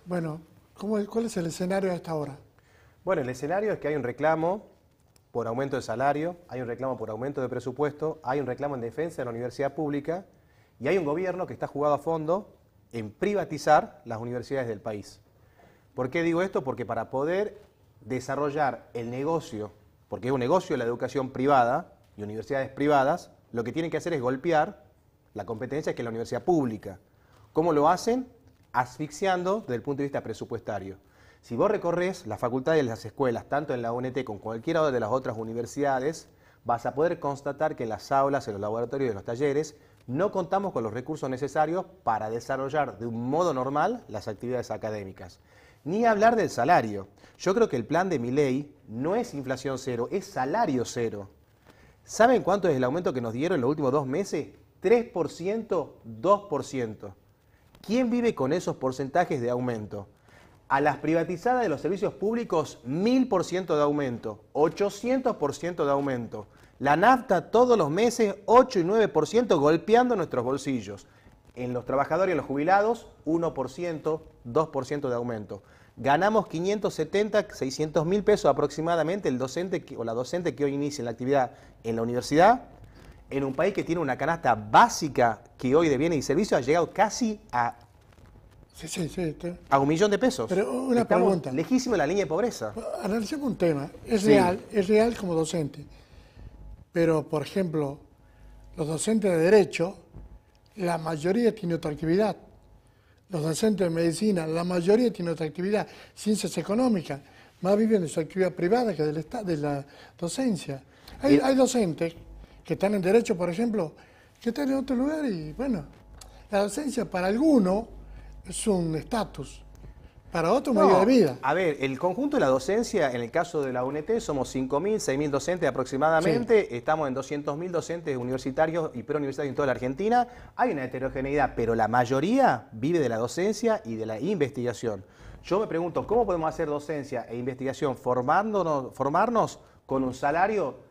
Bueno, ¿cuál es el escenario a esta hora? Bueno, el escenario es que hay un reclamo por aumento de salario, hay un reclamo por aumento de presupuesto, hay un reclamo en defensa de la universidad pública y hay un gobierno que está jugado a fondo en privatizar las universidades del país. ¿Por qué digo esto? Porque para poder desarrollar el negocio, porque es un negocio la educación privada y universidades privadas, lo que tienen que hacer es golpear la competencia que es la universidad pública. ¿Cómo lo hacen? Asfixiando desde el punto de vista presupuestario. Si vos recorres las facultades de las escuelas, tanto en la UNT como en cualquiera de las otras universidades, vas a poder constatar que en las aulas, en los laboratorios y en los talleres, no contamos con los recursos necesarios para desarrollar de un modo normal las actividades académicas. Ni hablar del salario. Yo creo que el plan de Milei no es inflación cero, es salario cero. ¿Saben cuánto es el aumento que nos dieron en los últimos 2 meses? 3%, 2%. ¿Quién vive con esos porcentajes de aumento? A las privatizadas de los servicios públicos, 1000% de aumento, 800% de aumento. La nafta todos los meses, 8 y 9% golpeando nuestros bolsillos. En los trabajadores y en los jubilados, 1%, 2% de aumento. Ganamos 570, 600 mil pesos aproximadamente el docente o la docente que hoy inicia la actividad en la universidad, en un país que tiene una canasta básica que hoy de bienes y servicios ha llegado casi a $1 millón de pesos. Pero una Estamos pregunta. lejísimos de la línea de pobreza. Analicemos un tema. Es Sí. es real como docente. Pero, por ejemplo, los docentes de Derecho, la mayoría tiene otra actividad. Los docentes de Medicina, la mayoría tiene otra actividad. Ciencias Económicas, más viven de su actividad privada que de la docencia. Hay docentes que están en Derecho, por ejemplo, que están en otro lugar y, bueno, la docencia para algunos es un estatus, para otro medio de vida. A ver, el conjunto de la docencia, en el caso de la UNT, somos 5.000, 6.000 docentes aproximadamente. Sí. Estamos en 200.000 docentes universitarios y preuniversitarios en toda la Argentina. Hay una heterogeneidad, pero la mayoría vive de la docencia y de la investigación. Yo me pregunto, ¿cómo podemos hacer docencia e investigación formarnos con un salario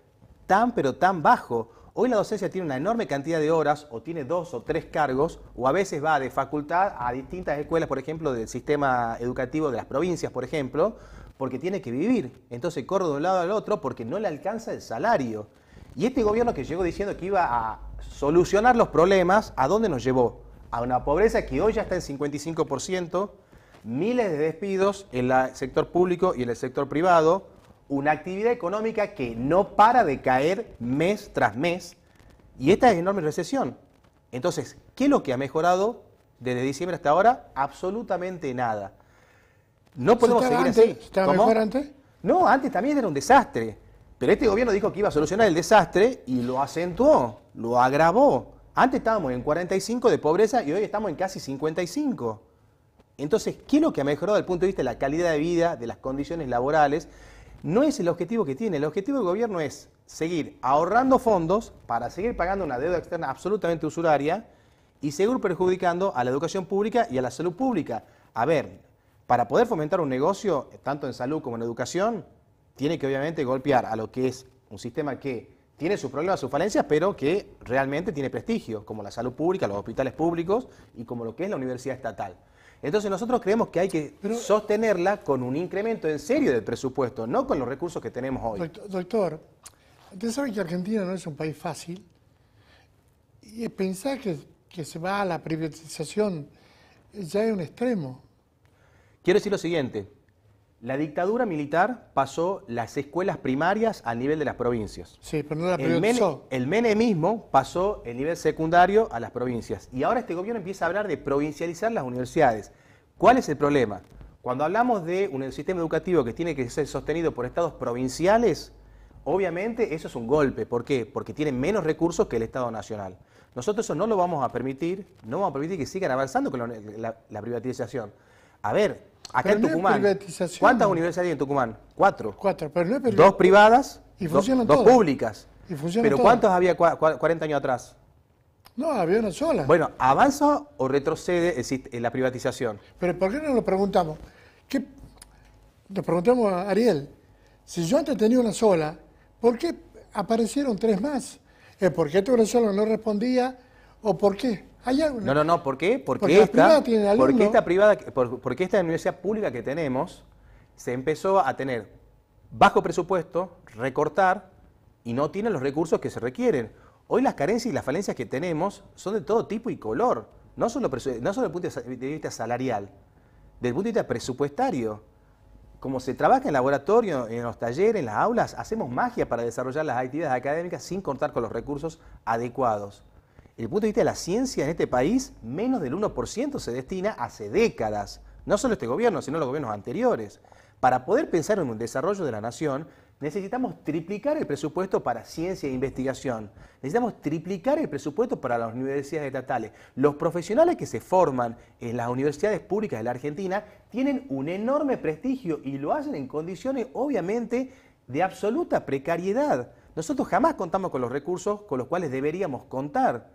tan pero tan bajo? Hoy la docencia tiene una enorme cantidad de horas, o tiene 2 o 3 cargos, o a veces va de facultad a distintas escuelas, por ejemplo, del sistema educativo de las provincias, por ejemplo, porque tiene que vivir. Entonces corre de un lado al otro porque no le alcanza el salario. Y este gobierno que llegó diciendo que iba a solucionar los problemas, ¿a dónde nos llevó? A una pobreza que hoy ya está en 55%, miles de despidos en el sector público y en el sector privado, una actividad económica que no para de caer mes tras mes, y esta es enorme recesión. Entonces, ¿qué es lo que ha mejorado desde diciembre hasta ahora? Absolutamente nada. No podemos seguir así. ¿Estaba mejor antes? No, antes también era un desastre, pero este gobierno dijo que iba a solucionar el desastre y lo acentuó, lo agravó. Antes estábamos en 45 de pobreza y hoy estamos en casi 55. Entonces, ¿qué es lo que ha mejorado desde el punto de vista de la calidad de vida, de las condiciones laborales? No es el objetivo que tiene. El objetivo del gobierno es seguir ahorrando fondos para seguir pagando una deuda externa absolutamente usuraria y seguir perjudicando a la educación pública y a la salud pública. A ver, para poder fomentar un negocio, tanto en salud como en educación, tiene que obviamente golpear a lo que es un sistema que tiene sus problemas, sus falencias, pero que realmente tiene prestigio, como la salud pública, los hospitales públicos y como lo que es la universidad estatal. Entonces nosotros creemos que hay que sostenerla con un incremento en serio del presupuesto, no con los recursos que tenemos hoy. Doctor, usted sabe que Argentina no es un país fácil y pensar que se va a la privatización ya es un extremo. Quiero decir lo siguiente, la dictadura militar pasó las escuelas primarias al nivel de las provincias. Sí, pero no la privatizó. El menemismo pasó el nivel secundario a las provincias. Y ahora este gobierno empieza a hablar de provincializar las universidades. ¿Cuál es el problema? Cuando hablamos de un sistema educativo que tiene que ser sostenido por estados provinciales, obviamente eso es un golpe. ¿Por qué? Porque tienen menos recursos que el Estado Nacional. Nosotros eso no lo vamos a permitir, no vamos a permitir que sigan avanzando con la privatización. A ver, acá en Tucumán, ¿cuántas universidades hay en Tucumán? 4. 4, pero no es 2 privadas, y funcionan 2 públicas. Y funcionan pero todas. ¿cuántos había 40 años atrás? No, había una sola. Bueno, ¿avanza o retrocede la privatización? Pero ¿por qué no lo preguntamos? Nos preguntamos a Ariel, si yo antes tenía una sola, ¿por qué aparecieron 3 más? ¿Es porque esta una sola no respondía o por qué? ¿Hay algo? No, ¿por qué? Porque la privada tiene alumnos. Porque esta universidad pública que tenemos se empezó a tener bajo presupuesto, recortar y no tiene los recursos que se requieren. Hoy las carencias y las falencias que tenemos son de todo tipo y color, no solo desde el punto de vista salarial, desde el punto de vista presupuestario. Como se trabaja en el laboratorio, en los talleres, en las aulas, hacemos magia para desarrollar las actividades académicas sin contar con los recursos adecuados. Desde el punto de vista de la ciencia en este país, menos del 1% se destina hace décadas. No solo este gobierno, sino los gobiernos anteriores. Para poder pensar en un desarrollo de la nación, necesitamos triplicar el presupuesto para ciencia e investigación. Necesitamos triplicar el presupuesto para las universidades estatales. Los profesionales que se forman en las universidades públicas de la Argentina tienen un enorme prestigio y lo hacen en condiciones, obviamente, de absoluta precariedad. Nosotros jamás contamos con los recursos con los cuales deberíamos contar.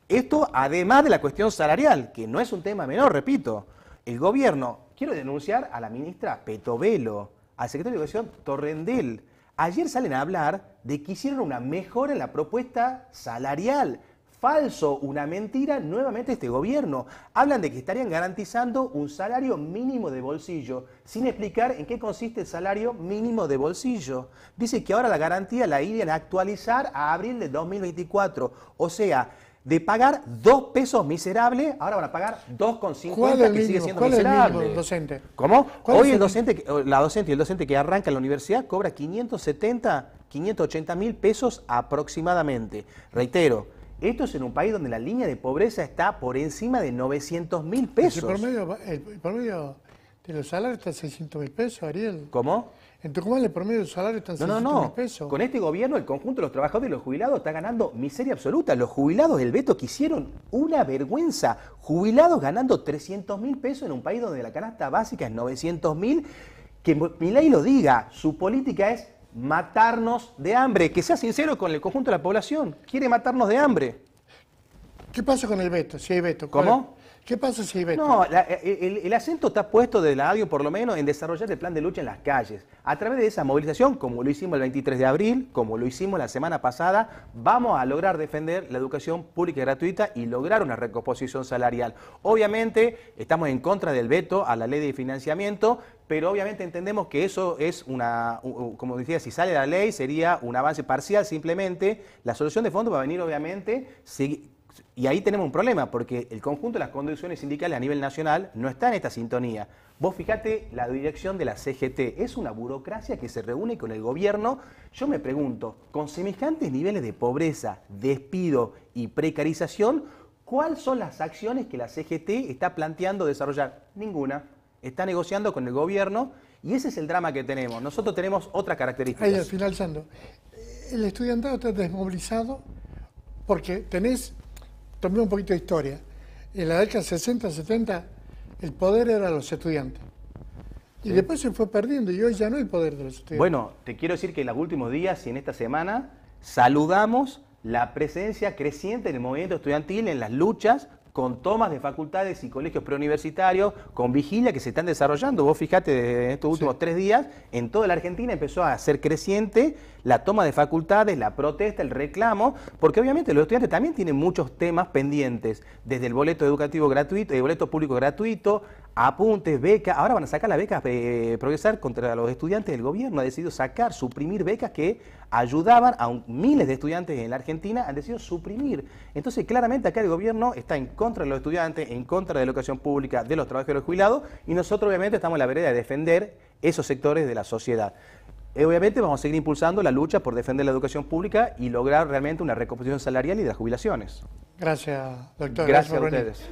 Esto además de la cuestión salarial, que no es un tema menor, repito. El gobierno, quiero denunciar a la ministra Petovelo, al secretario de Educación Torrendel. Ayer salen a hablar de que hicieron una mejora en la propuesta salarial. Falso, una mentira nuevamente este gobierno. Hablan de que estarían garantizando un salario mínimo de bolsillo, sin explicar en qué consiste el salario mínimo de bolsillo. Dice que ahora la garantía la irían a actualizar a abril de 2024. O sea, de pagar 2 pesos miserables, ahora van a pagar 2,50, que sigue siendo miserable. ¿Cuál es el docente? ¿Cómo? Hoy la docente y el docente que arranca en la universidad cobra 570, 580 mil pesos aproximadamente. Reitero, esto es en un país donde la línea de pobreza está por encima de 900 mil pesos. El promedio de los salarios está en 600 mil pesos, Ariel. ¿Cómo? En Tucumán el promedio del salario está en 600 mil pesos. Con este gobierno el conjunto de los trabajadores y los jubilados está ganando miseria absoluta. Los jubilados del veto que hicieron una vergüenza. Jubilados ganando 300 mil pesos en un país donde la canasta básica es 900 mil. Que Milei lo diga, su política es matarnos de hambre. Que sea sincero con el conjunto de la población. Quiere matarnos de hambre. ¿Qué pasa con el veto? Si hay veto. ¿Cómo? ¿Qué pasa si hay veto? No, el acento está puesto desde la ADIO, por lo menos, en desarrollar el plan de lucha en las calles. A través de esa movilización, como lo hicimos el 23 de abril, como lo hicimos la semana pasada, vamos a lograr defender la educación pública y gratuita y lograr una recomposición salarial. Obviamente, estamos en contra del veto a la ley de financiamiento, pero obviamente entendemos que eso es como decía, si sale la ley, sería un avance parcial simplemente. La solución de fondo va a venir, obviamente, y ahí tenemos un problema, porque el conjunto de las condiciones sindicales a nivel nacional no está en esta sintonía. Vos fíjate la dirección de la CGT, es una burocracia que se reúne con el gobierno. Yo me pregunto, con semejantes niveles de pobreza, despido y precarización, ¿cuáles son las acciones que la CGT está planteando desarrollar? Ninguna. Está negociando con el gobierno y ese es el drama que tenemos. Nosotros tenemos otras características. Ahí, finalizando. El estudiantado está desmovilizado porque tomé un poquito de historia. En la década 60, 70, el poder era de los estudiantes. Y después se fue perdiendo y hoy ya no hay el poder de los estudiantes. Bueno, te quiero decir que en los últimos días y en esta semana saludamos la presencia creciente del movimiento estudiantil en las luchas con tomas de facultades y colegios preuniversitarios, con vigilia que se están desarrollando. Vos fijate, en estos últimos 3 días, en toda la Argentina empezó a ser creciente la toma de facultades, la protesta, el reclamo, porque obviamente los estudiantes también tienen muchos temas pendientes, desde el boleto educativo gratuito, el boleto público gratuito, apuntes, becas. Ahora van a sacar las becas Progresar contra los estudiantes. El gobierno ha decidido suprimir becas que ayudaban a miles de estudiantes en la Argentina, han decidido suprimir. Entonces, claramente acá el gobierno está en contra de los estudiantes, en contra de la educación pública, de los trabajadores jubilados, y nosotros obviamente estamos en la vereda de defender esos sectores de la sociedad. Obviamente vamos a seguir impulsando la lucha por defender la educación pública y lograr realmente una recomposición salarial y de las jubilaciones. Gracias, doctor. Gracias a ustedes.